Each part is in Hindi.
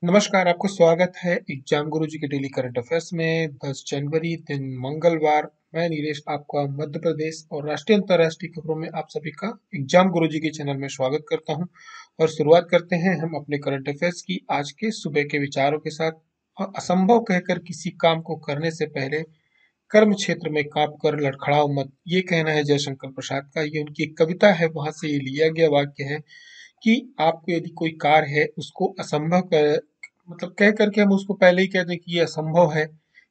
नमस्कार, आपको स्वागत है एग्जाम गुरुजी के डेली करंट अफेयर्स में। 10 जनवरी दिन मंगलवार। मैं नीलेश आपका मध्य प्रदेश और राष्ट्रीय अंतर्राष्ट्रीय खबरों में आप सभी का एग्जाम गुरुजी के चैनल में स्वागत करता हूं। और शुरुआत करते हैं हम अपने करंट अफेयर्स की आज के सुबह के विचारों के साथ। और असंभव कहकर किसी काम को करने से पहले कर्म क्षेत्र में कांप कर लड़खड़ाओ मत, ये कहना है जयशंकर प्रसाद का। ये उनकी एक कविता है, वहां से ये लिया गया वाक्य है कि आपको यदि कोई कार्य है उसको असंभव कर मतलब कह करके हम उसको पहले ही कह दें कि ये असंभव है,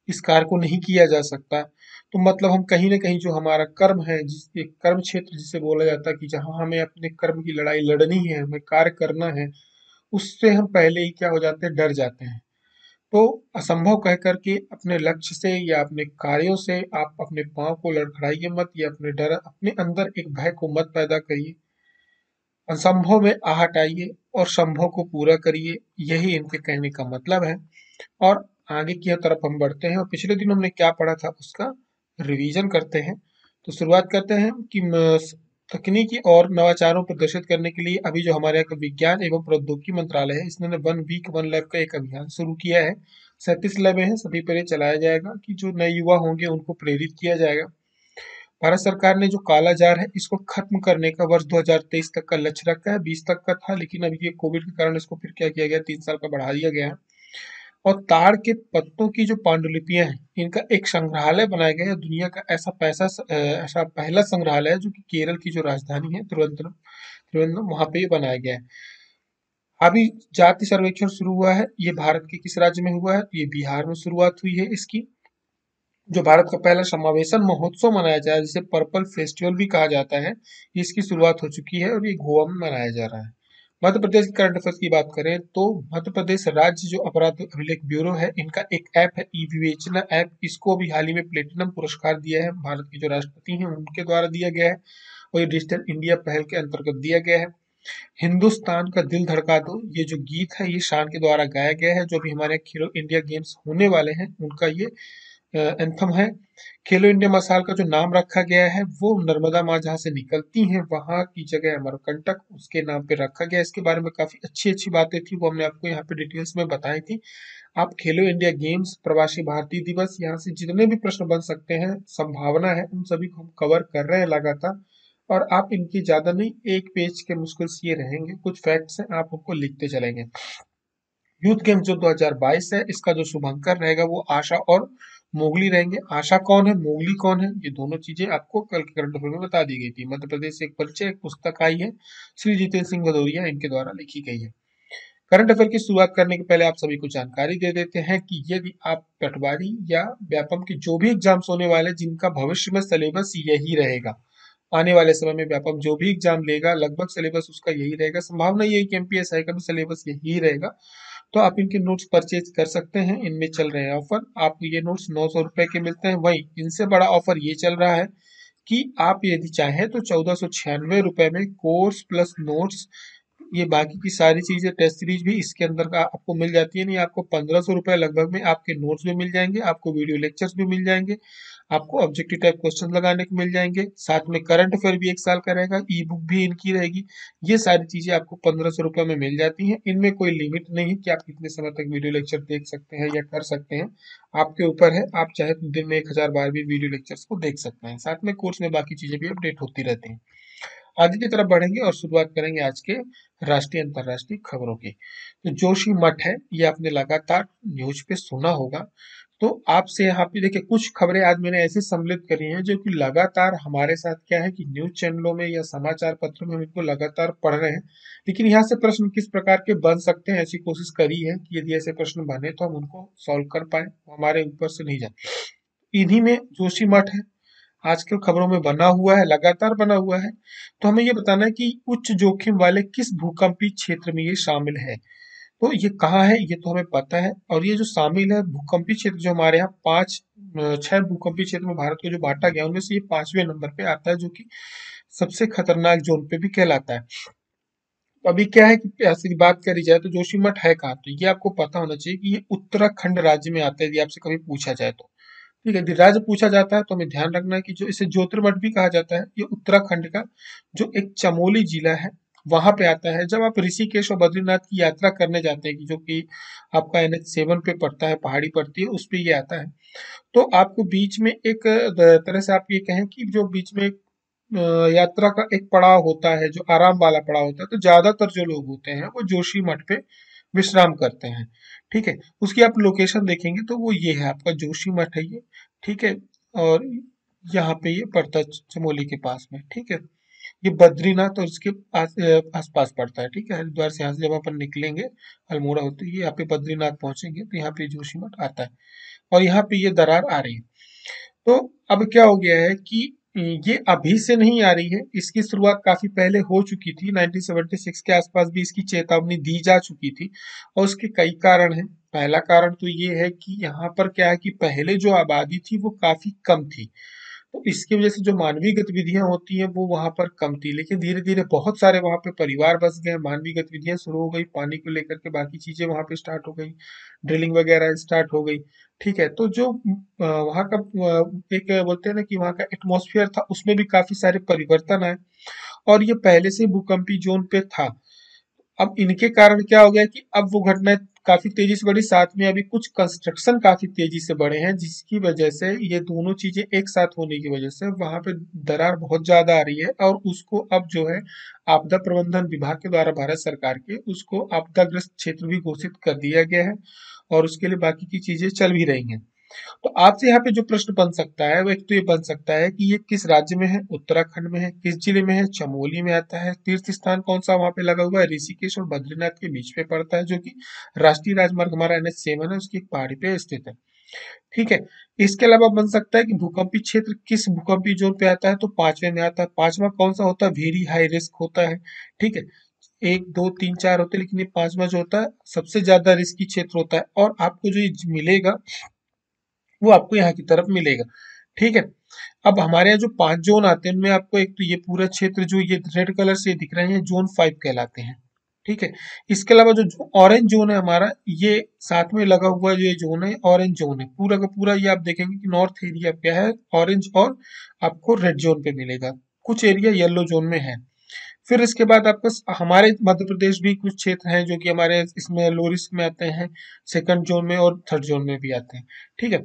इस कार्य को नहीं किया जा सकता, तो मतलब हम कहीं ना कहीं जो हमारा कर्म है, जिस एक कर्म क्षेत्र जिसे बोला जाता है कि जहां हमें अपने कर्म की लड़ाई लड़नी है, हमें कार्य करना है, उससे हम पहले ही क्या हो जाते हैं, डर जाते हैं। तो असंभव कह करके अपने लक्ष्य से या अपने कार्यों से आप अपने पाँव को लड़खड़ाइए मत, या अपने डर अपने अंदर एक भय को मत पैदा करिए। असंभव में आहट आइए और संभव को पूरा करिए, यही इनके कहने का मतलब है। और आगे की तरफ हम बढ़ते हैं और पिछले दिन हमने क्या पढ़ा था उसका रिवीजन करते हैं। तो शुरुआत करते हैं कि तकनीकी और नवाचारों को प्रदर्शित करने के लिए अभी जो हमारे यहाँ का विज्ञान एवं प्रौद्योगिकी मंत्रालय है, इसने 1 वीक 1 लैब का एक अभियान शुरू किया है। 37 लैबें हैं, सभी पर ये चलाया जाएगा कि जो नए युवा होंगे उनको प्रेरित किया जाएगा। भारत सरकार ने जो काला जार है इसको खत्म करने का वर्ष 2023 तक का लक्ष्य रखा है। 20 तक का था, लेकिन अभी ये कोविड के कारण इसको फिर क्या किया गया, 3 साल का बढ़ा दिया गया है। और ताड़ के पत्तों की जो पांडुलिपियां हैं, इनका एक संग्रहालय बनाया गया है। दुनिया का ऐसा पहला संग्रहालय है जो कि केरल की जो राजधानी है त्रिवेंद्रम त्रिवेंद्रम वहां पे ये बनाया गया है। अभी जाति सर्वेक्षण शुरू हुआ है, ये भारत के किस राज्य में हुआ है? ये बिहार में शुरुआत हुई है इसकी। जो भारत का पहला समावेशन महोत्सव मनाया जा रहा है, जिसे पर्पल फेस्टिवल भी कहा जाता है, इसकी शुरुआत हो चुकी है और ये गोवा में मनाया जा रहा है। मध्य प्रदेश के करंट अफेयर्स की बात करें तो मध्य प्रदेश राज्य जो अपराध अभिलेख ब्यूरो है, इनका एक ऐप है ई विवेचना ऐप। इसको अभी हाल ही में प्लेटिनम पुरस्कार दिया है, भारत के जो राष्ट्रपति हैं उनके द्वारा दिया गया है। और ये डिजिटल इंडिया पहल के अंतर्गत दिया गया है। हिंदुस्तान का दिल धड़का दो, ये जो गीत है ये शान के द्वारा गाया गया है। जो भी हमारे खेलो इंडिया गेम्स होने वाले हैं उनका ये एंथम है। खेलो इंडिया मसाल का जो नाम रखा गया है वो नर्मदा माँ जहाँ से निकलती हैं वहां की जगह अमरकंटक, उसके नाम पे रखा गया। इसके बारे में काफी अच्छी अच्छी बातें थी, वो हमने आपको यहाँ पे डिटेल्स में बताई थी। आप खेलो इंडिया गेम्स, प्रवासी भारतीय दिवस, यहाँ से जितने भी प्रश्न बन सकते हैं, संभावना है उन सभी को हम कवर कर रहे हैं लगातार। और आप इनकी ज्यादा नहीं, एक पेज के मुश्किल से ये रहेंगे, कुछ फैक्ट्स हैं आप उनको लिखते चलेंगे। यूथ गेम्स जो 2022 है, इसका जो शुभंकर रहेगा वो आशा और मोगली रहेंगे। आशा कौन है, मोगली कौन है, ये दोनों चीजें आपको कल के करंट अफेयर में बता दी गई थी। मध्य प्रदेश से एक परिचय एक पुस्तक आई है, श्री जितेंद्र सिंह भदौरिया इनके द्वारा लिखी गई है। करंट अफेयर की शुरुआत करने के पहले आप सभी को जानकारी दे देते हैं कि यदि आप पटवारी या व्यापम के जो भी एग्जाम्स होने वाले, जिनका भविष्य में सिलेबस यही रहेगा, आने वाले समय में व्यापम जो भी एग्जाम लेगा लगभग सिलेबस उसका यही रहेगा, संभावना यही कि एमपीएसआई का भी सिलेबस यही रहेगा, तो आप इनके नोट्स परचेज कर सकते हैं। इनमें चल रहे हैं ऑफर, आपको ये नोट्स 900 रुपए के मिलते हैं। वहीं इनसे बड़ा ऑफर ये चल रहा है कि आप यदि चाहें तो 1496 रुपए में कोर्स प्लस नोट्स, ये बाकी की सारी चीजें टेस्ट सीरीज भी इसके अंदर का आपको मिल जाती है। नहीं, आपको 1500 रुपए लगभग में आपके नोट्स भी मिल जाएंगे, आपको वीडियो लेक्चर्स भी मिल जाएंगे, आपको ऑब्जेक्टिव टाइप क्वेश्चन लगाने को मिल जाएंगे, साथ में करंट अफेयर भी 1 साल का रहेगा, ई बुक भी इनकी रहेगी। ये सारी चीजें आपको 1500 रुपए में मिल जाती हैं। इनमें कोई लिमिट नहीं है कि आप कितने समय तक वीडियो लेक्चर देख सकते हैं या कर सकते हैं, आपके ऊपर है। आप चाहे तो दिन में 1000 बार भी वीडियो लेक्चर्स को देख सकते हैं। साथ में कोर्स में बाकी चीजें भी अपडेट होती रहती हैं। आगे की तरफ बढ़ेंगे और शुरुआत करेंगे आज के राष्ट्रीय अंतर्राष्ट्रीय खबरों की। तो जोशी मठ है, ये आपने लगातार न्यूज पे सुना होगा। तो आपसे यहाँ पे देखिए कुछ खबरें आज मैंने ऐसी सम्मिलित करी हैं जो कि लगातार हमारे साथ क्या है कि न्यूज चैनलों में या समाचार पत्रों में हम इनको लगातार पढ़ रहे हैं। लेकिन यहाँ से प्रश्न किस प्रकार के बन सकते हैं, ऐसी कोशिश करी है कि यदि ऐसे प्रश्न बने तो हम उनको सॉल्व कर पाए, हमारे ऊपर से नहीं जाए। इन्हीं में जोशी मठ है, आजकल खबरों में बना हुआ है, लगातार बना हुआ है। तो हमें ये बताना है कि उच्च जोखिम वाले किस भूकंपीय क्षेत्र में ये शामिल है। तो ये कहाँ है ये तो हमें पता है। और ये जो शामिल है भूकंपीय क्षेत्र, जो हमारे यहाँ 6 भूकंपीय क्षेत्र में भारत को जो बांटा गया, उनमें से ये 5वें नंबर पे आता है, जो कि सबसे खतरनाक जोन पे भी कहलाता है। तो अभी क्या है कि ऐसी बात करी जाए तो जोशीमठ है कहाँ, तो ये आपको पता होना चाहिए कि ये उत्तराखंड राज्य में आता है, यदि आपसे कभी पूछा जाए तो। ठीक है, यदि राज्य पूछा जाता है तो हमें ध्यान रखना है कि जो इसे ज्योतिर्मठ भी कहा जाता है, ये उत्तराखंड का जो एक चमोली जिला है वहां पे आता है। जब आप ऋषिकेश और बद्रीनाथ की यात्रा करने जाते हैं, जो कि आपका NH 7 पे पड़ता है, पहाड़ी पड़ती है, उस पे ये आता है। तो आपको बीच में एक तरह से आप ये कहें कि जो बीच में एक यात्रा का एक पड़ाव होता है, जो आराम वाला पड़ाव होता है, तो ज्यादातर जो लोग होते हैं वो जोशी मठ पे विश्राम करते हैं। ठीक है, उसकी आप लोकेशन देखेंगे तो वो ये है, आपका जोशी मठ है ये। ठीक है, और यहाँ पे ये पड़ता है चमोली के पास में। ठीक है, ये बद्रीनाथ और इसके आसपास पड़ता है। ठीक है, हरिद्वार से यहाँ से जब अपन निकलेंगे अल्मोड़ा होते ही यहाँ पे बद्रीनाथ पहुंचेंगे तो यहाँ पे जोशीमठ आता है, और यहाँ पे ये दरार आ रही है। तो अब क्या हो गया है कि ये अभी से नहीं आ रही है, इसकी शुरुआत काफी पहले हो चुकी थी। 1976 के आसपास भी इसकी चेतावनी दी जा चुकी थी, और उसके कई कारण हैं। पहला कारण तो ये है कि यहाँ पर क्या है कि पहले जो आबादी थी वो काफी कम थी, तो इसकी वजह से जो मानवीय गतिविधियां होती हैं वो वहां पर कम थी। लेकिन धीरे धीरे बहुत सारे वहां पे परिवार बस गए, मानवीय गतिविधियां शुरू हो गई, पानी को लेकर के बाकी चीजें वहां पे स्टार्ट हो गई, ड्रिलिंग वगैरह स्टार्ट हो गई। ठीक है, तो जो वहां का एक बोलते हैं ना कि वहां का एटमॉस्फेयर था, उसमें भी काफी सारे परिवर्तन आए, और ये पहले से भूकंपी जोन पे था। अब इनके कारण क्या हो गया कि अब वो घटनाएं काफी तेजी से बढ़ी, साथ में अभी कुछ कंस्ट्रक्शन काफी तेजी से बढ़े हैं, जिसकी वजह से ये दोनों चीजें एक साथ होने की वजह से वहां पे दरार बहुत ज्यादा आ रही है, और उसको अब जो है आपदा प्रबंधन विभाग के द्वारा भारत सरकार के उसको आपदाग्रस्त क्षेत्र भी घोषित कर दिया गया है, और उसके लिए बाकी की चीजें चल भी रही हैं। तो आपसे यहाँ पे जो प्रश्न बन सकता है वो एक तो ये बन सकता है कि ये किस राज्य में है, उत्तराखंड में है, किस जिले में है, चमोली में आता है, तीर्थ स्थान कौन सा वहां पे लगा हुआ है, ऋषिकेश और बद्रीनाथ के बीच में पड़ता है, जो कि राष्ट्रीय राजमार्ग हमारा NH 7 है, उसकी एक पहाड़ी पे स्थित है। ठीक है, इसके अलावा बन सकता है कि भूकंपी क्षेत्र किस भूकंपी जोन पे आता है, तो पांचवे में आता है। पांचवा कौन सा होता है, वेरी हाई रिस्क होता है। ठीक है, एक दो तीन चार होते हैं, लेकिन ये पांचवा जो होता है सबसे ज्यादा रिस्की क्षेत्र होता है, और आपको जो ये मिलेगा वो आपको यहाँ की तरफ मिलेगा। ठीक है, अब हमारे यहाँ जो 5 जोन आते हैं उनमें आपको एक तो ये पूरा क्षेत्र जो ये रेड कलर से दिख रहे हैं जोन 5 कहलाते हैं। ठीक है, इसके अलावा जो ऑरेंज जोन है हमारा, ये साथ में लगा हुआ जो ये जोन है ऑरेंज जोन है, पूरा का पूरा ये आप देखेंगे कि नॉर्थ एरिया क्या है, ऑरेंज, और आपको रेड जोन पे मिलेगा। कुछ एरिया येलो जोन में है। फिर इसके बाद आपका हमारे मध्य प्रदेश भी कुछ क्षेत्र हैं जो कि हमारे इसमें लो रिस्क में आते हैं, सेकंड जोन में और थर्ड जोन में भी आते हैं। ठीक है,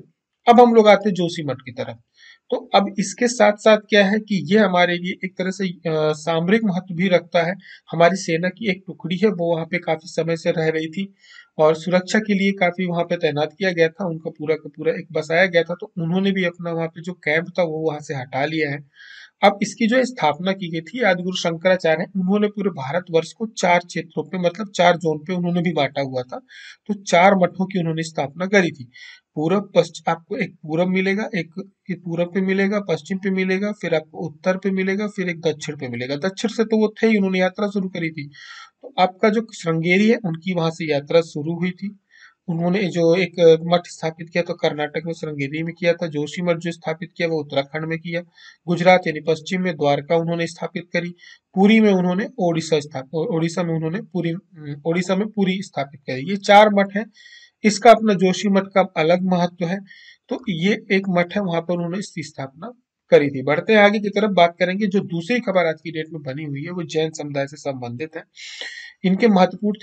अब हम लोग आते हैं जोशीमठ की तरफ। तो अब इसके साथ साथ क्या है कि ये हमारे लिए एक तरह से सामरिक महत्व भी रखता है। हमारी सेना की एक टुकड़ी है वो वहां पे काफी समय से रह रही थी, और सुरक्षा के लिए काफी वहां पे तैनात किया गया था, उनका पूरा का पूरा एक बसाया गया था, तो उन्होंने भी अपना वहां पे जो कैंप था वो वहां से हटा लिया है। अब इसकी जो स्थापना की गई थी आदिगुरु शंकराचार्य हैं, उन्होंने पूरे भारतवर्ष को 4 क्षेत्रों पे मतलब 4 जोन पे उन्होंने भी बांटा हुआ था। तो 4 मठों की उन्होंने स्थापना करी थी। पूरब पश्चिम आपको एक पूरब मिलेगा, एक पूरब पे मिलेगा, पश्चिम पे मिलेगा, फिर आपको उत्तर पे मिलेगा, फिर एक दक्षिण पे मिलेगा। दक्षिण से तो वो थे ही, उन्होंने यात्रा शुरू करी थी। तो आपका जो श्रृंगेरी है उनकी वहां से यात्रा शुरू हुई थी। उन्होंने जो एक मठ स्थापित किया तो कर्नाटक में श्रृंगेरी में किया था। जोशी मठ जो स्थापित किया वो उत्तराखंड में किया। गुजरात यानी पश्चिम में द्वारका उन्होंने स्थापित करी। पुरी में उन्होंने ओडिशा में उन्होंने ओडिशा में पुरी स्थापित करी। ये 4 मठ हैं। इसका अपना जोशी मठ का अलग महत्व है। तो ये एक मठ है, वहां पर उन्होंने इसकी स्थापना करी थी। बढ़ते हैं आगे की तरफ, बात करेंगे जो दूसरी खबर आज की डेट में बनी हुई है वो जैन समुदाय से संबंधित है। इनके महत्वपूर्ण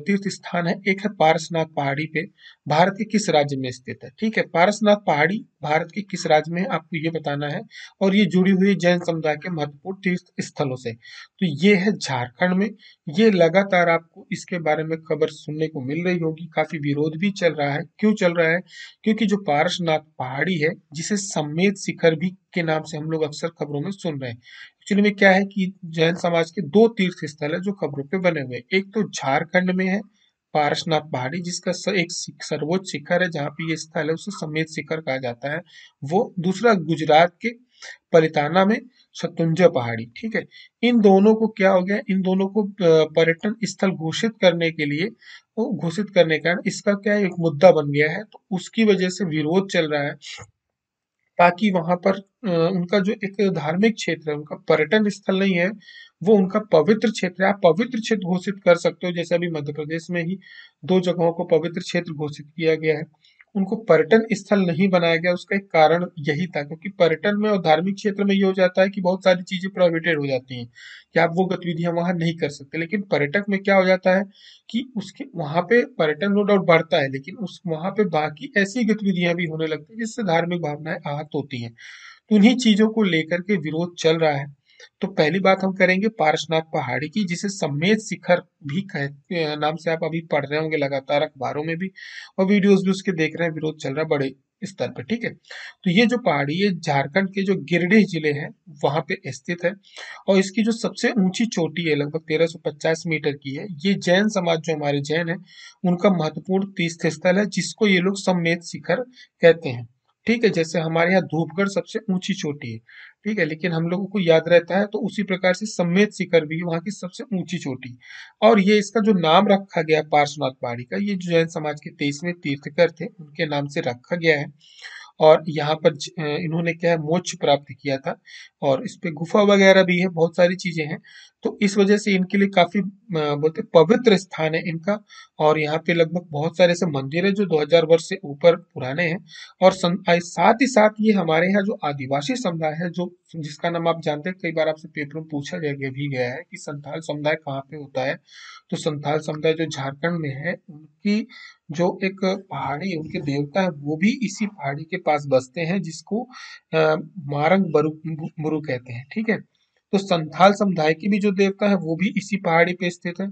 तीर्थ स्थान है, एक है पारसनाथ पहाड़ी पे, भारत के किस राज्य में स्थित है। ठीक है, पारसनाथ पहाड़ी भारत के किस राज्य में है आपको ये बताना है, और ये जुड़ी हुई है जैन समुदाय के महत्वपूर्ण तीर्थ स्थलों से। तो ये है झारखंड में। ये लगातार आपको इसके बारे में खबर सुनने को मिल रही होगी, काफी विरोध भी चल रहा है। क्यों चल रहा है, क्योंकि जो पारसनाथ पहाड़ी है जिसे समेत शिखर भी के नाम से हम लोग अक्सर खबरों में सुन रहे हैं, एक्चुअली में क्या है कि जैन समाज के 2 तीर्थ स्थल है जो खबरों पे बने हुए हैं। एक तो झारखंड में है पारसनाथ पहाड़ी, जिसका एक सर्वोच्च शिखर है जहाँ पे ये स्थल है उसे समेत शिखर कहा जाता है वो। दूसरा गुजरात के पलिताना में शत्रुंजय पहाड़ी। ठीक है, इन दोनों को क्या हो गया, इन दोनों को पर्यटन स्थल घोषित करने के लिए, वो घोषित करने का इसका क्या है, एक मुद्दा बन गया है, तो उसकी वजह से विरोध चल रहा है, ताकि वहां पर उनका जो एक धार्मिक क्षेत्र है, उनका पर्यटन स्थल नहीं है, वो उनका पवित्र क्षेत्र है। आप पवित्र क्षेत्र घोषित कर सकते हो, जैसे अभी मध्य प्रदेश में ही 2 जगहों को पवित्र क्षेत्र घोषित किया गया है। उनको पर्यटन स्थल नहीं बनाया गया, उसका एक कारण यही था, क्योंकि पर्यटन में और धार्मिक क्षेत्र में ये हो जाता है कि बहुत सारी चीजें प्रोहिबिटेड हो जाती हैं कि आप वो गतिविधियां वहां नहीं कर सकते। लेकिन पर्यटक में क्या हो जाता है कि उसके वहां पे पर्यटन नो डाउट बढ़ता है, लेकिन उस वहां पे बाकी ऐसी गतिविधियां भी होने लगती है जिससे धार्मिक भावनाएं आहत होती हैं। तो उन्हीं चीजों को लेकर के विरोध चल रहा है। तो पहली बात हम करेंगे पार्श्वनाथ पहाड़ी की, जिसे सम्मेद शिखर भी नाम से आप अभी पढ़ रहे होंगे लगातार अखबारों में भी, और वीडियोस भी उसके देख रहे हैं, विरोध चल रहा है बड़े स्तर पर। ठीक है, तो ये जो पहाड़ी है झारखंड के जो गिरिडीह जिले हैं वहां पे स्थित है, और इसकी जो सबसे ऊंची चोटी है लगभग 1350 मीटर की है। ये जैन समाज जो हमारे जैन है उनका महत्वपूर्ण तीर्थ स्थल है, जिसको ये लोग सम्मेद शिखर कहते हैं। ठीक है, जैसे हमारे यहाँ धूपगढ़ सबसे ऊंची चोटी है, ठीक है, लेकिन हम लोगों को याद रहता है, तो उसी प्रकार से सम्मेद शिखर भी वहाँ की सबसे ऊंची चोटी। और ये इसका जो नाम रखा गया पार्श्वनाथ पहाड़ी का, ये जो जैन समाज के 23वें तीर्थकर थे उनके नाम से रखा गया है। और यहाँ पर इन्होंने क्या है मोक्ष प्राप्त किया था, और इस पे गुफा वगैरह भी है, बहुत सारी चीजें हैं। तो इस वजह से इनके लिए काफी बोलते पवित्र स्थान है इनका। और यहाँ पे लगभग बहुत सारे ऐसे मंदिर है जो 2000 वर्ष से ऊपर पुराने हैं। और साथ ही साथ ये हमारे यहाँ जो आदिवासी समुदाय है, जो जिसका नाम आप जानते हैं, कई बार आपसे पेपर में पूछा गया भी गया है कि संथाल समुदाय कहाँ पे होता है। तो संथाल समुदाय जो झारखंड में है, उनकी जो एक पहाड़ी है, उनके देवता है, वो भी इसी पहाड़ी के पास बसते हैं, जिसको मारंग बुरु कहते हैं। ठीक है, तो संथाल समुदाय की भी जो देवता है वो भी इसी पहाड़ी पे स्थित है।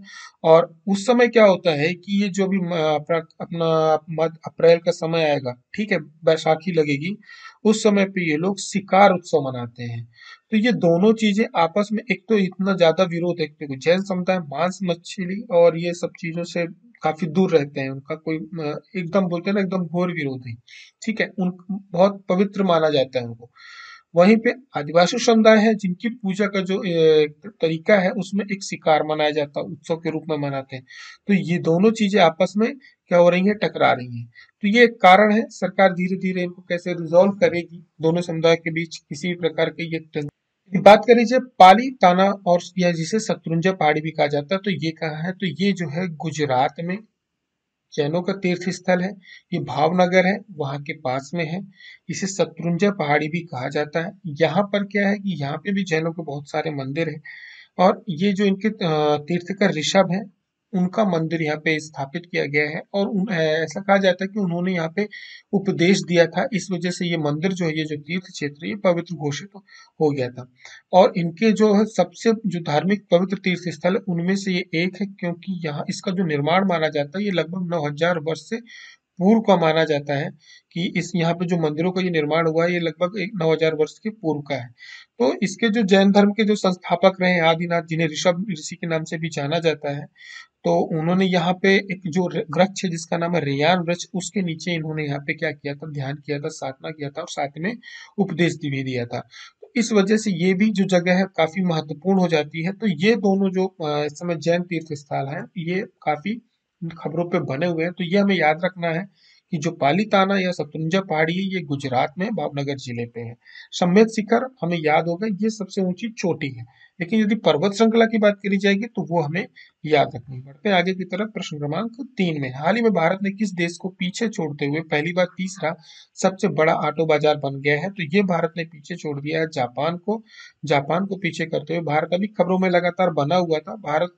और उस समय क्या होता है कि ये जो भी अपना मध्य अप्रैल का समय आएगा, ठीक है, बैसाखी लगेगी, उस समय पे ये लोग शिकार उत्सव मनाते हैं। तो ये दोनों चीजें आपस में, एक तो इतना ज्यादा विरोध है, क्योंकि जैन समुदाय मांस मछली और ये सब चीजों से काफी दूर रहते हैं, उनका कोई एकदम बोलते हैं ना एकदम घोर विरोध है। ठीक है, उन बहुत पवित्र माना जाता है उनको। वहीं पे आदिवासी समुदाय है जिनकी पूजा का जो तरीका है उसमें एक शिकार मनाया जाता है, उत्सव के रूप में मनाते हैं। तो ये दोनों चीजें आपस में क्या हो रही है, टकरा रही हैं। तो ये एक कारण है, सरकार धीरे धीरे इनको कैसे रिजॉल्व करेगी दोनों समुदाय के बीच किसी भी प्रकार के ये बात करी जाए पाली ताना और या जिसे शत्रुंजय पहाड़ी भी कहा जाता है, तो ये कहाँ है, तो ये जो है गुजरात में जैनों का तीर्थ स्थल है। ये भावनगर है वहां के पास में है। इसे शत्रुंजय पहाड़ी भी कहा जाता है। यहाँ पर क्या है कि यहाँ पे भी जैनों के बहुत सारे मंदिर है। और ये जो इनके तीर्थकर ऋषभ है, उनका मंदिर यहाँ पे स्थापित किया गया है। और ऐसा कहा जाता है कि उन्होंने यहाँ पे उपदेश दिया था, इस वजह से ये मंदिर जो है, ये जो तीर्थ क्षेत्र है, ये पवित्र घोषित हो गया था। और इनके जो है सबसे जो धार्मिक पवित्र तीर्थ स्थल है उनमें से ये एक है, क्योंकि यहाँ इसका जो निर्माण माना जाता है ये लगभग 9000 वर्ष से पूर्व का माना जाता है, कि इस यहाँ पे जो मंदिरों का ये निर्माण हुआ है ये लगभग एक 9000 वर्ष के पूर्व का है। तो इसके जो जैन धर्म के जो संस्थापक रहे हैं आदिनाथ, जिन्हें ऋषभ ऋषि के नाम से भी जाना जाता है, तो उन्होंने यहाँ पे एक जो वृक्ष है जिसका नाम है रेयान वृक्ष, उसके नीचे इन्होंने यहाँ पे क्या किया था, ध्यान किया था, साधना किया था, और साथ में उपदेश भी दिया था। तो इस वजह से ये भी जो जगह है काफी महत्वपूर्ण हो जाती है। तो ये दोनों जो इस समय जैन तीर्थ स्थल है, ये काफी खबरों पे बने हुए हैं। तो ये हमें याद रखना है कि जो पालीताना या शत्रुंजय पहाड़ी है ये गुजरात में भावनगर जिले पे है। सम्मेद शिखर हमें याद होगा, ये सबसे ऊंची चोटी है। लेकिन यदि पर्वत श्रृंखला की बात करी जाएगी तो वो हमें याद रखनी। बढ़ते हैं आगे की तरफ प्रश्न क्रमांक 3 में, हाल ही में भारत ने किस देश को पीछे छोड़ते हुए पहली बार तीसरा सबसे बड़ा ऑटो बाजार बन गया है? तो ये भारत ने पीछे छोड़ दिया है जापान को। जापान को पीछे करते हुए भारत अभी खबरों में लगातार बना हुआ था, भारत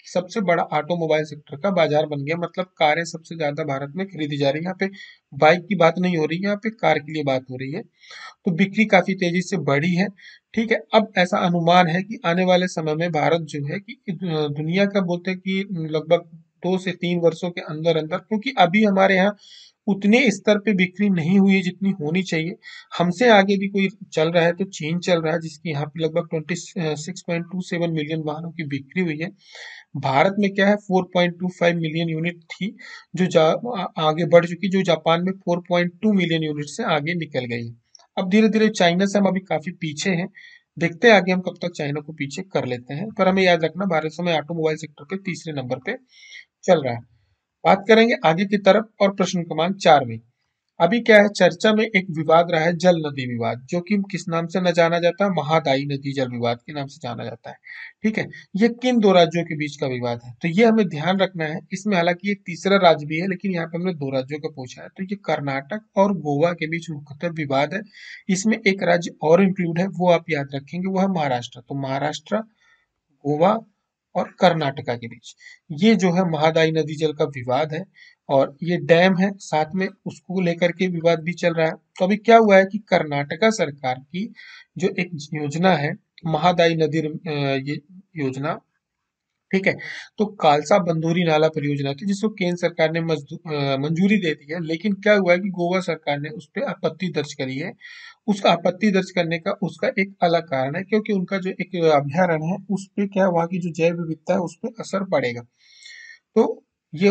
सबसे बड़ा ऑटोमोबाइल सेक्टर का बाजार बन गया। मतलब कारें सबसे ज्यादा भारत में खरीदी जा रही है। यहाँ पे बाइक की बात नहीं हो रही है, यहाँ पे कार के लिए बात हो रही है। तो बिक्री काफी तेजी से बढ़ी है। ठीक है, अब ऐसा अनुमान है कि आने वाले समय में भारत जो है कि दुनिया का बोलते हैं कि लगभग 2 से 3 वर्षों के अंदर अंदर, क्योंकि अभी हमारे यहाँ उतने स्तर पे बिक्री नहीं हुई है जितनी होनी चाहिए। हमसे आगे भी कोई चल रहा है तो चीन चल रहा है, जिसकी यहाँ पे लगभग 26.27 मिलियन वाहनों की बिक्री हुई है। भारत में क्या है 4.25 मिलियन यूनिट थी, जो आगे बढ़ चुकी, जो जापान में 4.2 मिलियन यूनिट से आगे निकल गई है। अब धीरे धीरे चाइना से हम अभी काफी पीछे हैं, देखते हैं आगे हम कब तक चाइना को पीछे कर लेते हैं। पर हमें याद रखना भारत समय ऑटोमोबाइल सेक्टर पे तीसरे नंबर पे चल रहा है। बात करेंगे आगे की तरफ और प्रश्न क्रमांक 4 में, अभी क्या है, चर्चा में एक विवाद रहा है, जल नदी विवाद, जो कि किस नाम से न जाना जाता है, महादायी नदी जल विवाद के नाम से जाना जाता है। ठीक है, ये किन दो राज्यों के बीच का विवाद है, तो ये हमें ध्यान रखना है। इसमें हालांकि एक तीसरा राज्य भी है, लेकिन यहाँ पे हमने दो राज्यों का पूछा है, तो ये कर्नाटक और गोवा के बीच मुख्यतः विवाद है। इसमें एक राज्य और इंक्लूड है, वो आप याद रखेंगे, वो है महाराष्ट्र। तो महाराष्ट्र, गोवा और कर्नाटका के बीच ये जो है महादायी नदी जल का विवाद है, और ये डैम है साथ में, उसको लेकर के विवाद भी चल रहा है। तो अभी क्या हुआ है कि कर्नाटका सरकार की जो एक योजना है, महादायी नदी ये योजना, ठीक है, तो कालसा बंदूरी नाला परियोजना थी, जिसको केंद्र सरकार ने मंजूरी दे दी है। लेकिन क्या हुआ है कि गोवा सरकार ने उस पर आपत्ति दर्ज करी है। उसका आपत्ति दर्ज करने का उसका एक अलग कारण है, क्योंकि उनका जो एक अभ्यारण्य है उस पे क्या, वहाँ की जो जैव विविधता है उस पर असर पड़ेगा। तो ये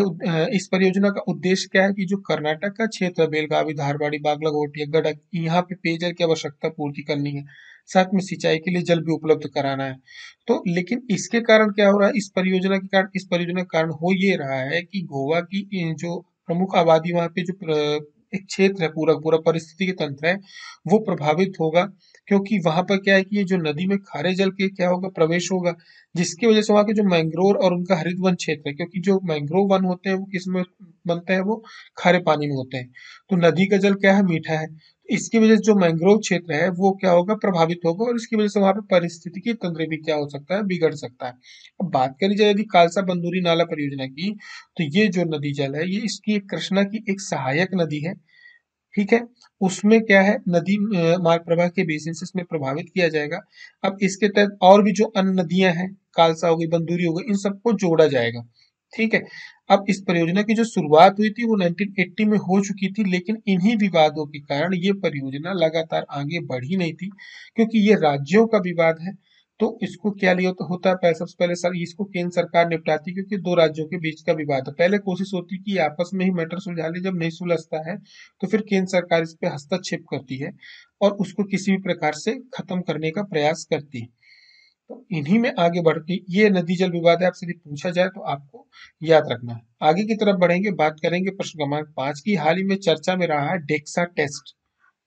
इस परियोजना का उद्देश्य क्या है कि जो कर्नाटक का क्षेत्र है, बेलगावी, धारवाड़ी, बागलकोट या गडक, यहाँ पे पेयजल की आवश्यकता पूर्ति करनी है, साथ में सिंचाई के लिए जल भी उपलब्ध कराना है। तो लेकिन इसके कारण क्या हो रहा है, इस परियोजना के कारण हो ये रहा है कि गोवा की जो प्रमुख आबादी, वहाँ पे जो एक क्षेत्र है, पूरा पूरा पारिस्थितिकी तंत्र है, वो प्रभावित होगा। क्योंकि वहां पर क्या है कि ये जो नदी में खारे जल के क्या होगा, प्रवेश होगा, जिसकी वजह से वहाँ के जो मैंग्रोव और उनका हरित वन क्षेत्र है, क्योंकि जो मैंग्रोव वन होते हैं वो किस में बनते हैं, वो खारे पानी में होते हैं। तो नदी का जल क्या है, मीठा है, तो इसकी वजह से जो मैंग्रोव क्षेत्र है वो क्या होगा, प्रभावित होगा, और इसकी वजह से वहां पे पारिस्थितिकी तंत्र भी क्या हो सकता है, बिगड़ सकता है। अब बात करी जाए यदि खालसा बंदूरी नाला परियोजना की, तो ये जो नदी जल है, ये इसकी एक कृष्णा की एक सहायक नदी है। ठीक है, उसमें क्या है, नदी मार्ग प्रवाह के बेसिन से इसमें प्रभावित किया जाएगा। अब इसके तहत और भी जो अन्य नदियां हैं, कालसा हो गई, बंदूरी हो गई, इन सबको जोड़ा जाएगा। ठीक है, अब इस परियोजना की जो शुरुआत हुई थी वो 1980 में हो चुकी थी, लेकिन इन्हीं विवादों के कारण ये परियोजना लगातार आगे बढ़ी नहीं थी, क्योंकि ये राज्यों का विवाद है। तो इसको क्या लिया तो होता है, सबसे पहले सर इसको केंद्र सरकार निपटाती है, क्योंकि दो राज्यों के बीच का विवाद है। पहले कोशिश होती है कि आपस में ही मैटर सुलझा ले, जब नहीं सुलझता है तो फिर केंद्र सरकार इस पे हस्तक्षेप करती है और उसको किसी भी प्रकार से खत्म करने का प्रयास करती है। तो इन्हीं में आगे बढ़ के ये नदी जल विवाद है, आपसे यदि पूछा जाए तो आपको याद रखना है। आगे की तरफ बढ़ेंगे, बात करेंगे प्रश्न क्रमांक 5 की। हाल ही में चर्चा में रहा है डेक्सा टेस्ट।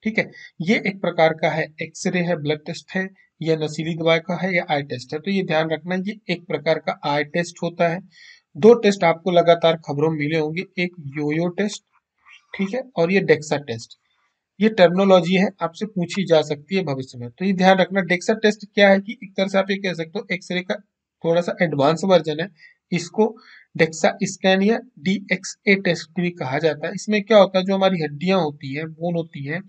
ठीक है, ये एक प्रकार का है, एक्सरे है, ब्लड टेस्ट है, या नशीली दवा का है, या आई टेस्ट है। तो ये ध्यान रखना, ये एक प्रकार का आई टेस्ट होता है। दो टेस्ट आपको लगातार खबरों में मिले होंगे, एक योयो टेस्ट, ठीक है, और ये डेक्सा टेस्ट। ये टर्मिनोलॉजी है, आपसे पूछी जा सकती है भविष्य में, तो ये ध्यान रखना। डेक्सा टेस्ट क्या है कि एक तरह से आप ये कह सकते हो एक्सरे का थोड़ा सा एडवांस वर्जन है। इसको डेक्सा स्कैन या डीएक्सए टेस्ट भी कहा जाता है। इसमें क्या होता है, जो हमारी हड्डियां होती है, बोन होती है,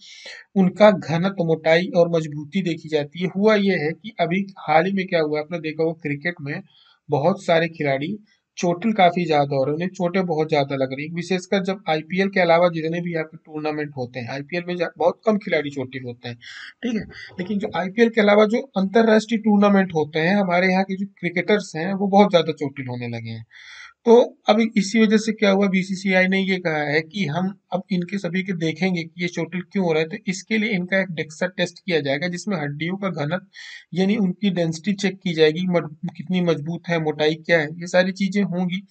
उनका घनत्व, मोटाई और मजबूती देखी जाती है। हुआ ये है कि अभी हाल ही में क्या हुआ, आपने देखा होगा क्रिकेट में बहुत सारे खिलाड़ी चोटिल काफी ज्यादा हो रहे हैं, उन्हें चोटें बहुत ज्यादा लग रही है, विशेषकर जब आईपीएल के अलावा जितने भी यहाँ पे टूर्नामेंट होते हैं, आईपीएल में बहुत कम खिलाड़ी चोटिल होते हैं। ठीक है, लेकिन जो आईपीएल के अलावा जो अंतरराष्ट्रीय टूर्नामेंट होते हैं, हमारे यहाँ के जो क्रिकेटर्स हैं वो बहुत ज्यादा चोटिल होने लगे हैं। तो अब इसी वजह से क्या हुआ, बीसीसीआई ने ये कहा है कि हम अब इनके सभी के देखेंगे कि ये चोटिल क्यों हो रहा है। तो इसके लिए इनका एक डेक्सा टेस्ट किया जाएगा, जिसमें हड्डियों का घनत्व यानी उनकी डेंसिटी चेक की जाएगी, कितनी मजबूत है, मोटाई क्या है, ये सारी चीजें होंगी।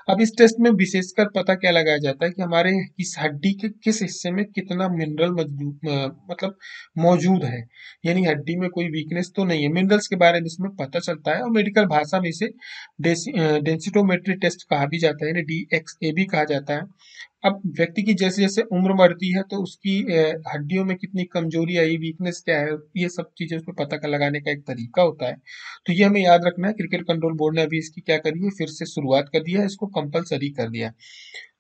अब इस टेस्ट में विशेषकर पता क्या लगाया जाता है कि हमारे इस हड्डी के किस हिस्से में कितना मिनरल मजबूत मतलब मौजूद है, यानी हड्डी में कोई वीकनेस तो नहीं है, मिनरल्स के बारे में इसमें पता चलता है। और मेडिकल भाषा में इसे डेंसिटोमेट्री टेस्ट कहा भी जाता है, यानी डीएक्सए भी कहा जाता है। अब व्यक्ति की जैसे जैसे उम्र बढ़ती है तो उसकी हड्डियों में कितनी कमजोरी आई, वीकनेस क्या है, ये सब चीजें उसमें पता कर लगाने का एक तरीका होता है। तो ये हमें याद रखना है। क्रिकेट कंट्रोल बोर्ड ने अभी इसकी क्या करी है, फिर से शुरुआत कर दिया है, इसको कंपलसरी कर दिया है।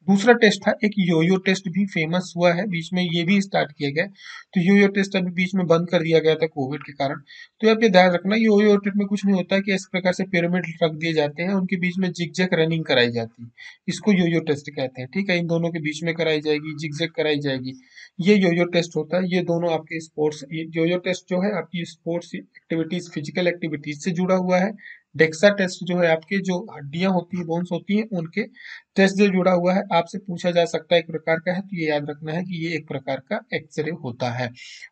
दूसरा टेस्ट था एक योयो टेस्ट, भी फेमस हुआ है, बीच में ये भी स्टार्ट किया गया है। तो योयो टेस्ट अभी बीच में बंद कर दिया गया था कोविड के कारण। तो आप ये ध्यान रखना, योयो टेस्ट में कुछ नहीं होता है कि इस प्रकार से पिरामिड रख दिए जाते हैं, उनके बीच में जिगजैग रनिंग कराई जाती है, इसको योयो टेस्ट कहते हैं। ठीक है, इन दोनों के बीच में कराई जाएगी, जिगजैग कराई जाएगी, ये योयो टेस्ट होता है। ये दोनों आपके स्पोर्ट्स, योयो टेस्ट जो है आपकी स्पोर्ट्स एक्टिविटीज, फिजिकल एक्टिविटीज से जुड़ा हुआ है। डेक्सा टेस्ट जो है आपके जो हड्डियां होती है, बोन्स होती हैं, उनके टेस्ट से जुड़ा हुआ है। आपसे पूछा जा सकता है एक प्रकार का है, तो ये याद रखना है कि ये एक प्रकार का एक्सरे होता है।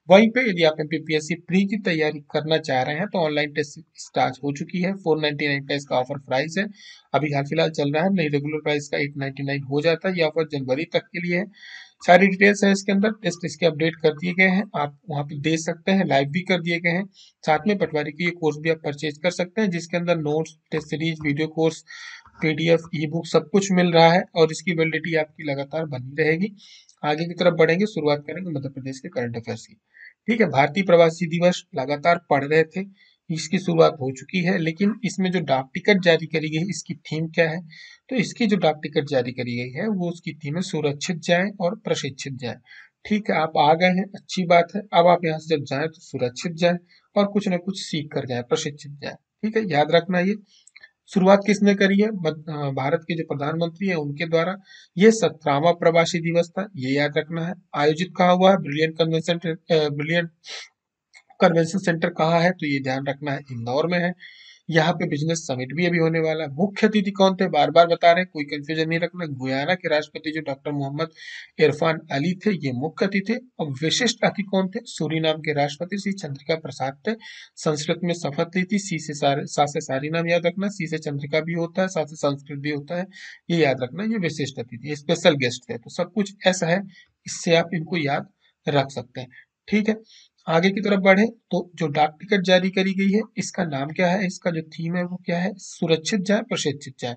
वहीं पे यदि आप एमपीपीएससी प्री की तैयारी करना चाह रहे हैं तो ऑनलाइन टेस्ट स्टार्ट हो चुकी है। 499 का इसका ऑफर प्राइस है, अभी हाल फिलहाल चल रहा है, नहीं रेगुलर प्राइस का 899 हो जाता है। ये ऑफर जनवरी तक के लिए है। सारी डिटेल्स है इसके अंदर। टेस्ट इसके अपडेट कर दिए गए हैं, आप वहाँ पे दे सकते हैं, लाइव भी कर दिए गए हैं। साथ में पटवारी की ये कोर्स भी आप परचेज कर सकते हैं, जिसके अंदर notes, test series, video course, PDF, e book सब कुछ मिल रहा है और इसकी वैलिडिटी आपकी लगातार बनी रहेगी। आगे की तरफ बढ़ेंगे, शुरुआत करेंगे मध्य प्रदेश के करंट अफेयर्स की। ठीक है, भारतीय प्रवासी दिवस लगातार पढ़ रहे थे, इसकी शुरुआत हो चुकी है, लेकिन इसमें जो डाक टिकट जारी करी गई है इसकी थीम क्या है? तो इसकी जो डाक टिकट जारी करी गई है वो उसकी थीम है सुरक्षित जाएं और प्रशिक्षित जाएं। ठीक है, आप आ गए हैं, अच्छी बात है। अब आप यहाँ से जब जाएं तो सुरक्षित जाएं और कुछ ना कुछ सीख कर जाएं, प्रशिक्षित जाएं। ठीक है, याद रखना ये। शुरुआत किसने करी है? भारत के जो प्रधानमंत्री है उनके द्वारा। ये 17वां प्रवासी दिवस था, ये याद रखना है। आयोजित कहाँ हुआ है? ब्रिलियंट कन्वेंशन सेंटर कहाँ है? तो ये ध्यान रखना है, इंदौर में है। यहाँ पे बिजनेस समिट भी अभी होने वाला है। मुख्य अतिथि कौन थे? बार बार बता रहे हैं, कोई कंफ्यूजन नहीं रखना। गुयाना के राष्ट्रपति जो डॉक्टर मोहम्मद इरफान अली थे, ये मुख्य अतिथि थे। और विशिष्ट अतिथि कौन थे? सूरीनाम के राष्ट्रपति श्री चंद्रिका प्रसाद थे। संस्कृत में शपथ ली थी। सा से सारी नाम याद रखना, सी से चंद्रिका भी होता है, सा से संस्कृत भी होता है, ये याद रखना। ये विशिष्ट अतिथि, स्पेशल गेस्ट थे, तो सब कुछ ऐसा है, इससे आप इनको याद रख सकते हैं। ठीक है, आगे की तरफ बढ़े तो जो डाक टिकट जारी करी गई है इसका नाम क्या है? इसका जो थीम है वो क्या है? सुरक्षित जाए, प्रशिक्षित जाए।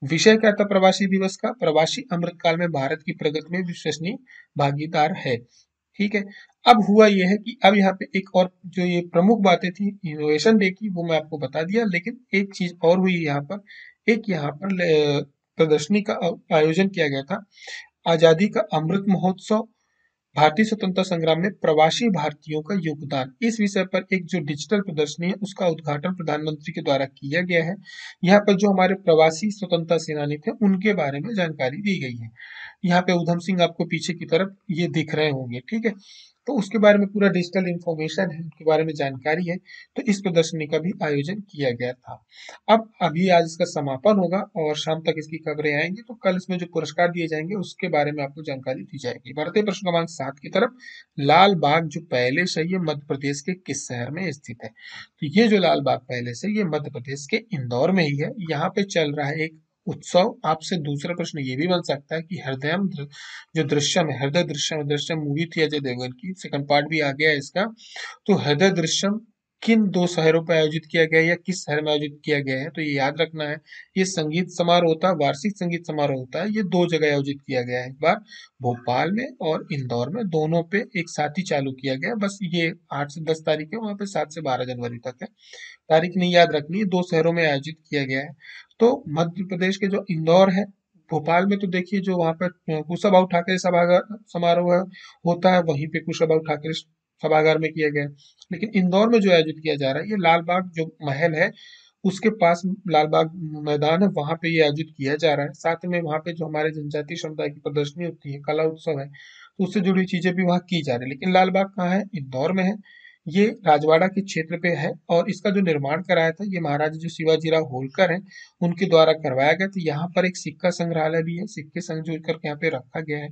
विषय क्या था प्रवासी दिवस का? प्रवासी अमृतकाल में भारत की प्रगति में विश्वसनीय भागीदार है। ठीक है, अब हुआ यह है कि अब यहाँ पे एक और जो ये प्रमुख बातें थी इनोवेशन डे की, वो मैं आपको बता दिया, लेकिन एक चीज और हुई यहाँ पर। एक यहाँ पर प्रदर्शनी का आयोजन किया गया था, आजादी का अमृत महोत्सव, भारतीय स्वतंत्रता संग्राम में प्रवासी भारतीयों का योगदान। इस विषय पर एक जो डिजिटल प्रदर्शनी है उसका उद्घाटन प्रधानमंत्री के द्वारा किया गया है। यहाँ पर जो हमारे प्रवासी स्वतंत्रता सेनानी थे उनके बारे में जानकारी दी गई है। यहाँ पे उधम सिंह आपको पीछे की तरफ ये दिख रहे होंगे। ठीक है, तो उसके बारे में पूरा डिजिटल इंफॉर्मेशन है, उनके बारे में जानकारी है। तो इस प्रदर्शनी का भी आयोजन किया गया था। अब अभी आज इसका समापन होगा और शाम तक इसकी खबरें आएंगी, तो कल इसमें जो पुरस्कार दिए जाएंगे उसके बारे में आपको जानकारी दी जाएगी। बढ़ते प्रश्न क्रमांक 7 की तरफ। लाल बाग जो पैलेस है ये मध्य प्रदेश के किस शहर में स्थित है? तो ये जो लाल बाग पैलेस है ये मध्य प्रदेश के इंदौर में ही है। यहाँ पे चल रहा है एक उत्सव। आपसे दूसरा प्रश्न ये भी बन सकता है कि जो दृश्यम है, हृदय दृश्यम, दृश्यम मूवी थी अजय देवगन की, सेकंड पार्ट भी आ गया है इसका। तो हृदय दृश्यम किन दो शहरों पर आयोजित किया गया है या किस शहर में आयोजित किया गया है? तो ये याद रखना है, ये संगीत समारोह होता है, वार्षिक संगीत समारोह होता है, ये दो जगह आयोजित किया गया है। एक बार भोपाल में और इंदौर में, दोनों पे एक साथ ही चालू किया गया है। बस ये 8 से 10 तारीख है, वहाँ पे 7 से 12 जनवरी तक है। तारीख नहीं याद रखनी है, दो शहरों में आयोजित किया गया है। तो मध्य प्रदेश के जो इंदौर है, भोपाल में तो देखिए जो वहाँ पर कुशाभाऊ ठाकरे सभागार समारोह होता है, वहीं पे कुशाभाऊ ठाकरे सभागार में किया गया है। लेकिन इंदौर में जो आयोजित किया जा रहा है, ये लाल बाग जो महल है उसके पास लाल बाग मैदान है, वहां पे ये आयोजित किया जा रहा है। साथ में वहां पे जो हमारे जनजातीय समुदाय की प्रदर्शनी होती है, कला उत्सव है, तो उससे जुड़ी चीजें भी वहाँ की जा रही है। लेकिन लाल बाग कहाँ है? इंदौर में है। ये राजवाड़ा के क्षेत्र पे है और इसका जो निर्माण कराया था ये महाराजा जो शिवाजीराव होलकर हैं उनके द्वारा करवाया गया। तो यहाँ पर एक सिक्का संग्रहालय भी है, सिक्के संजो करके यहाँ पे रखा गया है।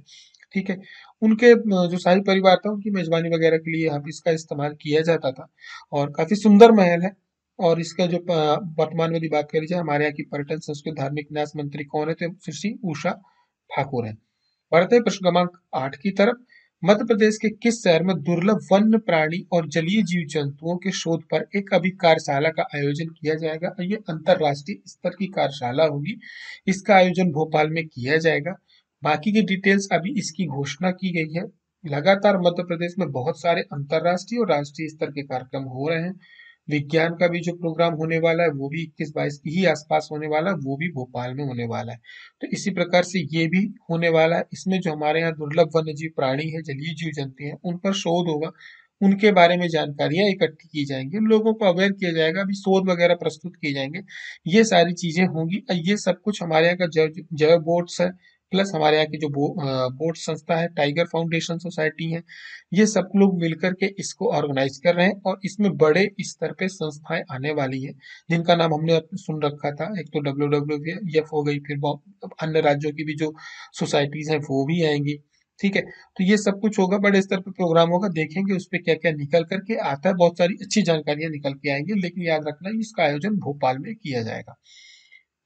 ठीक है, उनके जो शाही परिवार था उनकी मेजबानी वगैरह के लिए यहाँ पे इसका इस्तेमाल किया जाता था और काफी सुंदर महल है। और इसका जो वर्तमान में यदि बात करी जाए, हमारे यहाँ की पर्यटन संस्कृति धार्मिक न्यास मंत्री कौन है? तो श्री उषा ठाकुर है। बढ़ते हैं प्रश्न क्रमांक 8 की तरफ। मध्य प्रदेश के किस शहर में दुर्लभ वन्य प्राणी और जलीय जीव जंतुओं के शोध पर एक अभी कार्यशाला का आयोजन किया जाएगा? और ये अंतरराष्ट्रीय स्तर की कार्यशाला होगी। इसका आयोजन भोपाल में किया जाएगा। बाकी की डिटेल्स अभी इसकी घोषणा की गई है। लगातार मध्य प्रदेश में बहुत सारे अंतरराष्ट्रीय और राष्ट्रीय स्तर के कार्यक्रम हो रहे हैं। विज्ञान का भी जो प्रोग्राम होने वाला है वो भी 21-22 की ही आसपास होने वाला है, वो भी भोपाल में होने वाला है। तो इसी प्रकार से ये भी होने वाला है। इसमें जो हमारे यहाँ दुर्लभ वन्यजीव प्राणी है, जलीय जीव जंतु हैं, उन पर शोध होगा, उनके बारे में जानकारियां इकट्ठी की जाएंगी, लोगों को अवेयर किया जाएगा, अभी शोध वगैरह प्रस्तुत किए जाएंगे। ये सारी चीजें होंगी। ये सब कुछ हमारे यहाँ का जैव बोर्ड्स है, प्लस हमारे यहाँ की जो बोर्ड संस्था है, टाइगर फाउंडेशन सोसाइटी है, ये सब लोग मिलकर के इसको ऑर्गेनाइज कर रहे हैं। और इसमें बड़े स्तर पे संस्थाएं आने वाली हैं जिनका नाम हमने सुन रखा था। एक तो WWF हो गई, फिर अन्य राज्यों की भी जो सोसाइटीज हैं वो भी आएंगी। ठीक है, तो ये सब कुछ होगा, बड़े स्तर पे प्रोग्राम होगा, देखेंगे उस पर क्या क्या निकल करके आता है। बहुत सारी अच्छी जानकारियां निकल के आएंगी, लेकिन याद रखना इसका आयोजन भोपाल में किया जाएगा।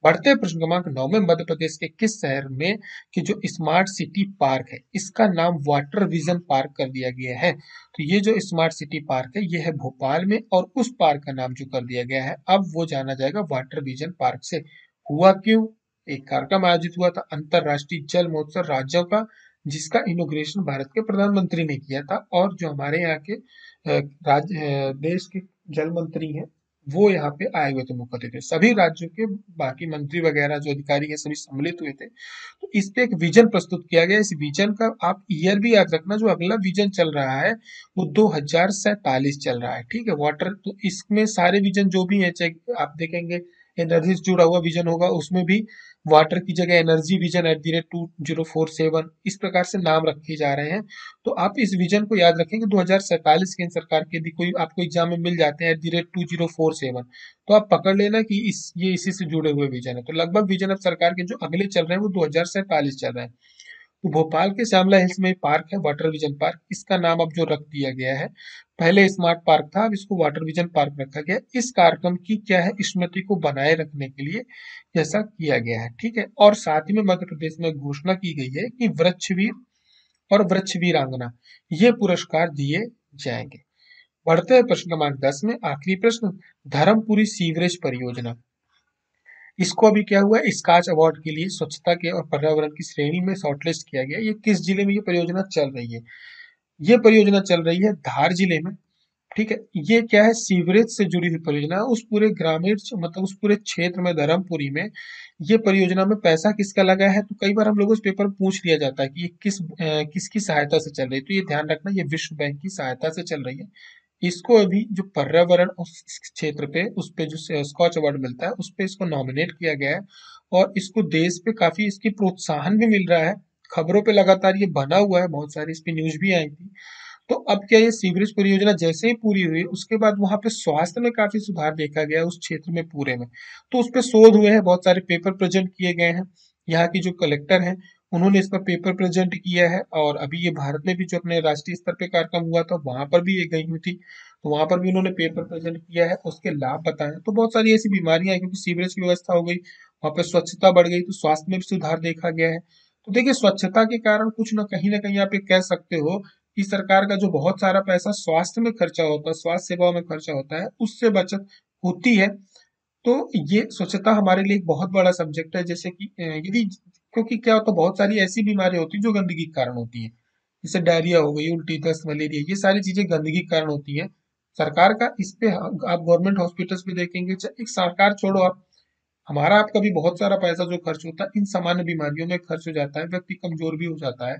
बढ़ते प्रश्न क्रमांक 9 में मध्य प्रदेश के किस शहर में कि जो स्मार्ट सिटी पार्क है इसका नाम वाटर विजन पार्क कर दिया गया है। तो ये जो स्मार्ट सिटी पार्क है ये है भोपाल में और उस पार्क का नाम जो कर दिया गया है अब वो जाना जाएगा वाटर विजन पार्क से। हुआ क्यों? एक कार्यक्रम आयोजित हुआ था अंतरराष्ट्रीय जल महोत्सव राज्यों का जिसका इनॉग्रेशन भारत के प्रधानमंत्री ने किया था और जो हमारे यहाँ के देश के जल मंत्री हैं वो यहाँ पे आए हुए थे मुख्य अतिथि। सभी राज्यों के बाकी मंत्री वगैरह जो अधिकारी हैं सभी सम्मिलित हुए थे। तो इस पे एक विजन प्रस्तुत किया गया। इस विजन का आप ईयर भी याद रखना, जो अगला विजन चल रहा है वो 2047 चल रहा है। ठीक है, वाटर तो इसमें सारे विजन जो भी है चाहे आप देखेंगे एनर्जी से जुड़ा हुआ विजन होगा उसमें भी वाटर की जगह एनर्जी विजन @2047 इस प्रकार से नाम रखे जा रहे हैं। तो आप इस विजन को याद रखेंगे 2047 केंद्र सरकार के यदि कोई आपको एग्जाम में मिल जाते हैं @2047 तो आप पकड़ लेना कि ये इसी से जुड़े हुए विजन है। तो लगभग विजन अब सरकार के जो अगले चल रहे हैं वो 2047 चल रहे हैं। तो भोपाल के श्यामला हिल्स में पार्क है वाटर विजन पार्क, इसका नाम अब जो रख दिया गया है, पहले स्मार्ट पार्क था अब इसको वाटर विजन पार्क रखा गया। इस कार्यक्रम की क्या है स्मृति को बनाए रखने के लिए ऐसा किया गया है। ठीक है, और साथ ही में मध्य प्रदेश में घोषणा की गई है कि वृक्षवीर और वृक्ष वीरांगना ये पुरस्कार दिए जाएंगे। बढ़ते हैं प्रश्न क्रमांक 10 में, आखिरी प्रश्न, धर्मपुरी सीवरेज परियोजना इसको अभी क्या हुआ है स्कॉच अवार्ड के लिए स्वच्छता के और पर्यावरण की श्रेणी में शॉर्टलिस्ट किया गया। ये किस जिले में ये परियोजना चल रही है? ये परियोजना चल रही है धार जिले में। ठीक है, ये क्या है सीवरेज से जुड़ी हुई परियोजना है। उस पूरे ग्रामीण मतलब उस पूरे क्षेत्र में धर्मपुरी में ये परियोजना में पैसा किसका लगा है तो कई बार हम लोगों से पेपर पूछ लिया जाता है कि ये किसकी सहायता से चल रही है। तो ये ध्यान रखना ये विश्व बैंक की सहायता से चल रही है। इसको अभी जो पर्यावरण उस क्षेत्र पे उस पे जो स्कॉच अवार्ड मिलता है उस पे इसको नॉमिनेट किया गया है और इसको देश पे काफी इसकी प्रोत्साहन भी मिल रहा है। खबरों पे लगातार ये बना हुआ है, बहुत सारी इस पे न्यूज भी आई थी। तो अब क्या ये सीवरेज परियोजना जैसे ही पूरी हुई उसके बाद वहां पे स्वास्थ्य में काफी सुधार देखा गया उस क्षेत्र में पूरे में। तो उस पे शोध हुए हैं, बहुत सारे पेपर प्रेजेंट किए गए हैं। यहाँ की जो कलेक्टर हैं उन्होंने इस पर पेपर प्रेजेंट किया है और अभी ये भारत में भी जो अपने राष्ट्रीय स्तर पे कार्यक्रम हुआ था वहां पर भी ये गई हुई थी। तो वहां पर भी उन्होंने पेपर प्रेजेंट किया है, उसके लाभ बताए। तो बहुत सारी ऐसी बीमारियां हैं क्योंकि सीवरेज की व्यवस्था हो गई, वहां पर स्वच्छता बढ़ गई तो स्वास्थ्य में भी सुधार देखा गया है। तो देखिए स्वच्छता के कारण कुछ ना कहीं आप ये कह सकते हो कि सरकार का जो बहुत सारा पैसा स्वास्थ्य में खर्चा होता है, स्वास्थ्य सेवाओं में खर्चा होता है, उससे बचत होती है। तो ये स्वच्छता हमारे लिए एक बहुत बड़ा सब्जेक्ट है। जैसे कि यदि क्योंकि क्या होता है बहुत सारी ऐसी बीमारियां होती हैं जो गंदगी के कारण होती हैं, जैसे डायरिया हो गई, उल्टी, दस्त, मलेरिया, ये सारी चीजें गंदगी के कारण होती हैं। सरकार का इस पे आप गवर्नमेंट हॉस्पिटल्स में देखेंगे, एक सरकार छोड़ो आप, हमारा आपका भी बहुत सारा पैसा जो खर्च होता है इन सामान्य बीमारियों में खर्च हो जाता है, व्यक्ति कमजोर भी हो जाता है।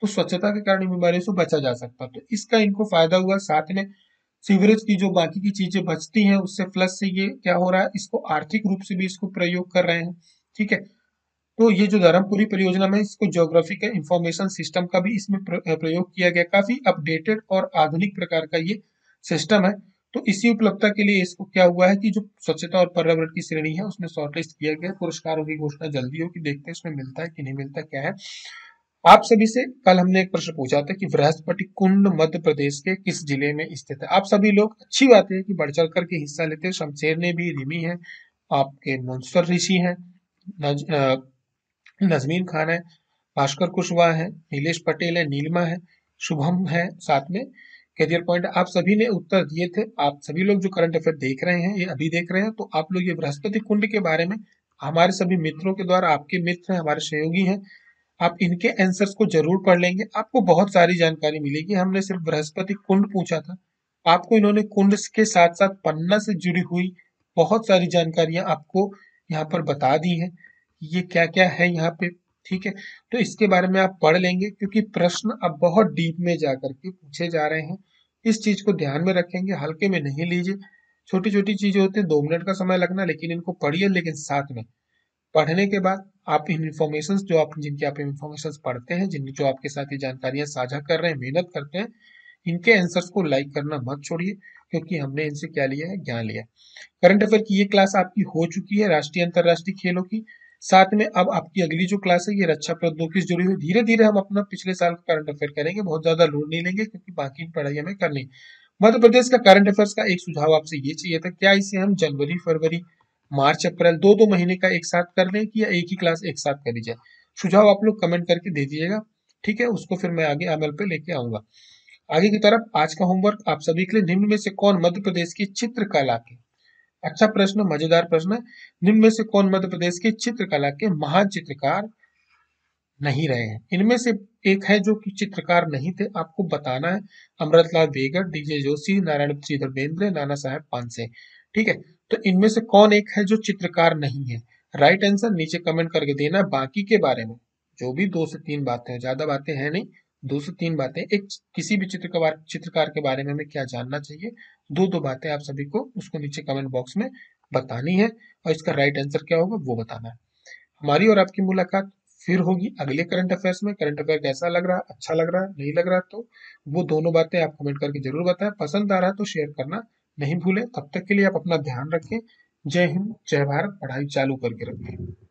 तो स्वच्छता के कारण इन बीमारियों से बचा जा सकता है। तो इसका इनको फायदा हुआ। साथ में सीवरेज की जो बाकी की चीजें बचती हैं उससे प्लस से ये क्या हो रहा है इसको आर्थिक रूप से भी इसको प्रयोग कर रहे हैं। ठीक है, तो ये जो धर्मपुरी परियोजना में इसको ज्योग्राफिकल इंफॉर्मेशन सिस्टम का भी इसमें प्रयोग किया गया, काफी अपडेटेड और आधुनिक प्रकार का ये सिस्टम है। तो इसी उपलब्धता के लिए इसको क्या हुआ है कि जो स्वच्छता और पर्यावरण की श्रेणी है उसमें शॉर्टलिस्ट किया गया। पुरस्कारों की घोषणा जल्दी होगी, देखते हैं इसमें मिलता है कि नहीं मिलता क्या है। आप सभी से कल हमने एक प्रश्न पूछा था कि बृहस्पति कुंड मध्य प्रदेश के किस जिले में स्थित है। आप सभी लोग अच्छी बात है कि बढ़ चढ़ करके हिस्सा लेते हैं। शमशेर ने भी, रिमी है, आपके मुंसर ऋषि हैं, नजमीन खान है, भास्कर कुशवाहा है, नीलेश पटेल है, नीलिमा है, शुभम है, साथ में करियर पॉइंट। आप सभी ने उत्तर दिए थे। आप सभी लोग जो करंट अफेयर देख रहे हैं ये अभी देख रहे हैं तो आप लोग ये बृहस्पति कुंड के बारे में हमारे सभी मित्रों के द्वारा, आपके मित्र हैं, हमारे सहयोगी हैं, आप इनके आंसर्स को जरूर पढ़ लेंगे, आपको बहुत सारी जानकारी मिलेगी। हमने सिर्फ बृहस्पति कुंड पूछा था, आपको इन्होंने कुंड के साथ साथ पन्ना से जुड़ी हुई बहुत सारी जानकारियां आपको यहाँ पर बता दी हैं, ये क्या क्या है यहाँ पे। ठीक है, तो इसके बारे में आप पढ़ लेंगे क्योंकि प्रश्न अब बहुत डीप में जाकर के पूछे जा रहे हैं। इस चीज को ध्यान में रखेंगे, हल्के में नहीं लीजिए। छोटी छोटी चीजें होती है, 2 मिनट का समय लगना, लेकिन इनको पढ़िए। लेकिन साथ में पढ़ने के बाद आप इन इंफॉर्मेशन जो आप जिनकी आप इंफॉर्मेशन पढ़ते हैं, जिन जो आपके साथ ये जानकारियां साझा कर रहे हैं, मेहनत करते हैं, इनके आंसर्स को लाइक करना मत छोड़िए क्योंककि हमने इनसे क्या लिया है, ज्ञान लिया है। करंट अफेयर की ये क्लास आपकी हो चुकी है राष्ट्रीय अंतरराष्ट्रीय खेलों की। साथ में अब आपकी अगली जो क्लास है ये रक्षा प्रौद्योगिकी से जुड़ी हुई। धीरे धीरे हम अपना पिछले साल का करंट अफेयर करेंगे, बहुत ज्यादा लोड नहीं लेंगे क्योंकि बाकी पढ़ाई हमें करनी। मध्य प्रदेश का करंट अफेयर्स का एक सुझाव आपसे ये चाहिए था, क्या इसे हम जनवरी फरवरी मार्च अप्रैल दो दो महीने का एक साथ कर लें कि या एक ही क्लास एक साथ करी जाए? सुझाव आप लोग कमेंट करके दे दीजिएगा। ठीक है, उसको फिर मैं आगे अमल पे लेके आऊंगा। आगे की तरफ आज का होमवर्क आप सभी के लिए, निम्न में से कौन मध्य प्रदेश की चित्रकला के, अच्छा प्रश्न, मजेदार प्रश्न है, निम्न में से कौन मध्य प्रदेश की चित्रकला के महान चित्रकार नहीं रहे हैं? इनमें से एक है जो कि चित्रकार नहीं थे, आपको बताना है। अमृतलाल वेगर, डीजे जोशी, नारायण श्रीधर बेंद्रे, नाना साहेब पांसे। ठीक है, तो इनमें से कौन एक है जो चित्रकार नहीं है? राइट आंसर नीचे कमेंट करके देना। बाकी के बारे में जो भी दो से तीन बातें हैं, ज्यादा बातें हैं नहीं, दो से तीन बातें, एक किसी भी चित्रकार चित्रकार के बारे में हमें क्या जानना चाहिए, दो दो बातें आप सभी को उसको नीचे कमेंट बॉक्स में बतानी है, और इसका राइट आंसर क्या होगा वो बताना है। हमारी और आपकी मुलाकात फिर होगी अगले करंट अफेयर्स में। करंट अफेयर कैसा लग रहा है, अच्छा लग रहा है, नहीं लग रहा है, तो वो दोनों बातें आप कमेंट करके जरूर बताएं। पसंद आ रहा है तो शेयर करना नहीं भूलें। तब तक के लिए आप अपना ध्यान रखें। जय हिंद, जय भारत, पढ़ाई चालू करके रखें।